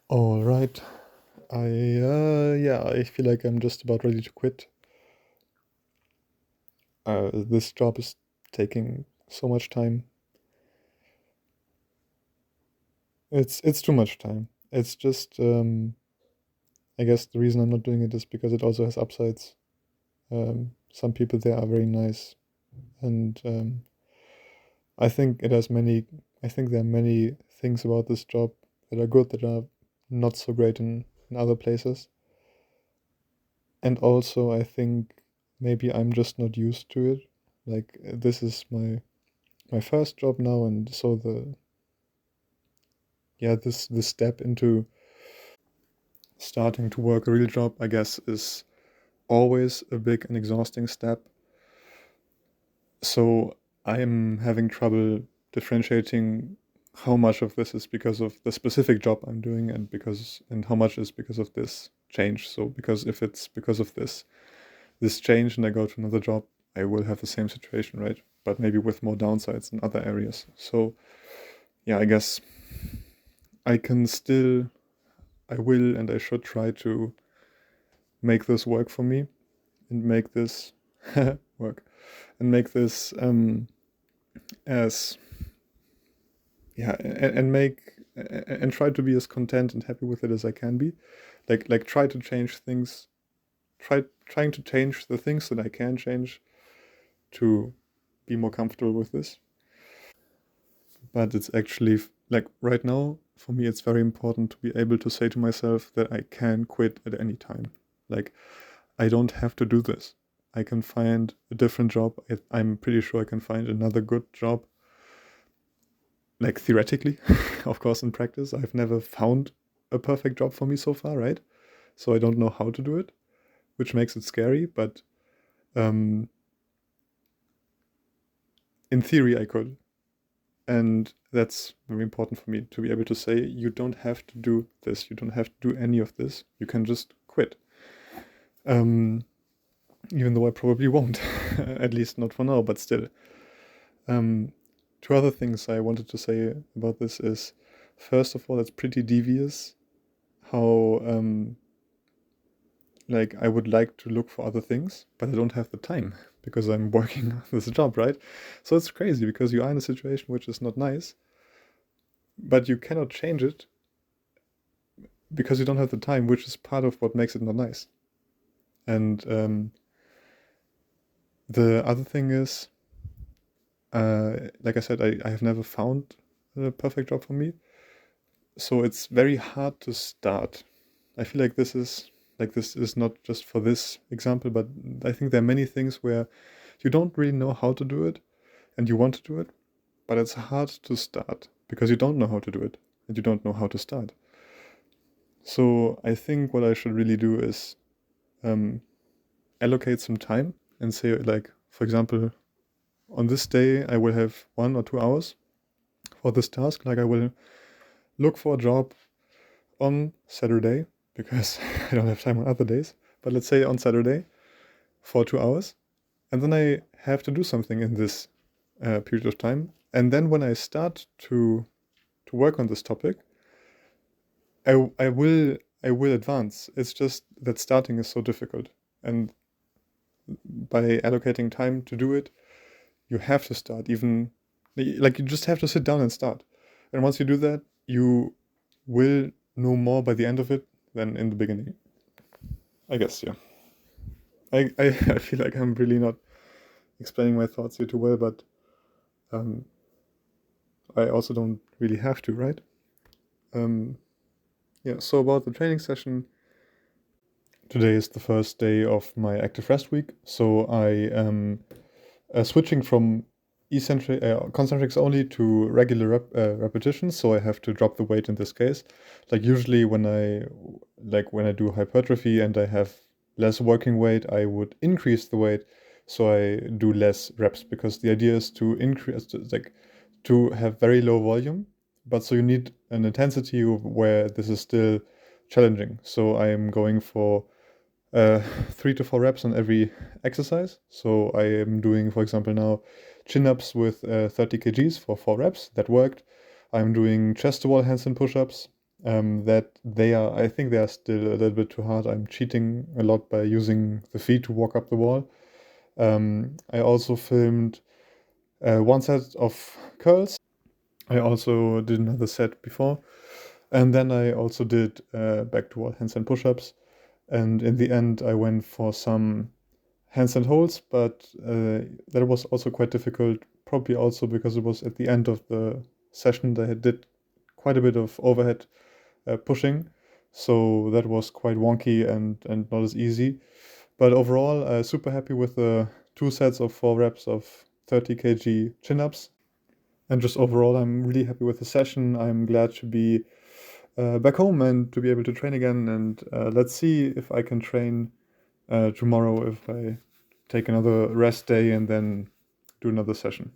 All right. I feel like I'm just about ready to quit. This job is taking so much time. It's too much time. It's just I guess the reason I'm not doing it is because it also has upsides. Some people there are very nice, and I think it has many. I think there are many things about this job that are good that are not so great in other places. And also, I think maybe I'm just not used to it. Like this is my first job now, and so this step into starting to work a real job, I guess, is always a big and exhausting step. So I'm having trouble differentiating how much of this is because of the specific job I'm doing and how much is because of this change. So because if it's because of this change and I go to another job, I will have the same situation, right? But maybe with more downsides in other areas. So yeah, I guess I can still, I will and I should try to make this work for me and make this work and make this as, and make, and try to be as content and happy with it as I can be. Like try to change things, trying to change the things that I can change to be more comfortable with this. But it's actually like right now for me it's very important to be able to say to myself that I can quit at any time. Like I don't have to do this. I can find a different job. I'm pretty sure I can find another good job, like theoretically. Of course, in practice I've never found a perfect job for me so far, right? So I don't know how to do it, which makes it scary, but um, in theory I could. And that's very important for me to be able to say, you don't have to do this. You don't have to do any of this. You can just quit. Um, Even though I probably won't, at least not for now, but still. Um, Two other things I wanted to say about this is, first of all, it's pretty devious how, like, I would like to look for other things, but I don't have the time because I'm working on this job, right? So it's crazy because you are in a situation which is not nice, but you cannot change it because you don't have the time, which is part of what makes it not nice. And the other thing is, like I said, I have never found a perfect job for me, so it's very hard to start. I feel like this is not just for this example, but I think there are many things where you don't really know how to do it, and you want to do it, but it's hard to start because you don't know how to do it and you don't know how to start. So I think what I should really do is um, allocate some time and say, like, for example, on this day I will have 1 or 2 hours for this task. Like I will look for a job on Saturday because I don't have time on other days. But let's say on Saturday for 2 hours, and then I have to do something in this period of time. And then when I start to work on this topic, I will advance. It's just that starting is so difficult, and by allocating time to do it, you have to start. Even like you just have to sit down and start. And once you do that, you will know more by the end of it than in the beginning. I guess, yeah. I feel like I'm really not explaining my thoughts here too well, but um, I also don't really have to, right? Um, yeah, so about the training session, today is the first day of my active rest week. So I am switching from concentrics only to regular repetitions. So I have to drop the weight in this case. Like usually when I do hypertrophy and I have less working weight, I would increase the weight. So I do less reps because the idea is to increase, like to have very low volume, but so you need an intensity where this is still challenging. So I am going for 3 to 4 reps on every exercise. So I am doing, for example, now chin ups with 30 kgs for 4 reps. That worked. I'm doing chest to wall handstand push ups that I think they are still a little bit too hard. I'm cheating a lot by using the feet to walk up the wall. I also filmed one set of curls. I also did another set before. And then I also did back to wall handstand push-ups. And in the end, I went for some handstand holds, but that was also quite difficult, probably also because it was at the end of the session that I did quite a bit of overhead pushing. So that was quite wonky and not as easy. But overall, super happy with the 2 sets of 4 reps of 30 kg chin-ups. And just overall, I'm really happy with the session. I'm glad to be back home and to be able to train again. And let's see if I can train tomorrow, if I take another rest day and then do another session.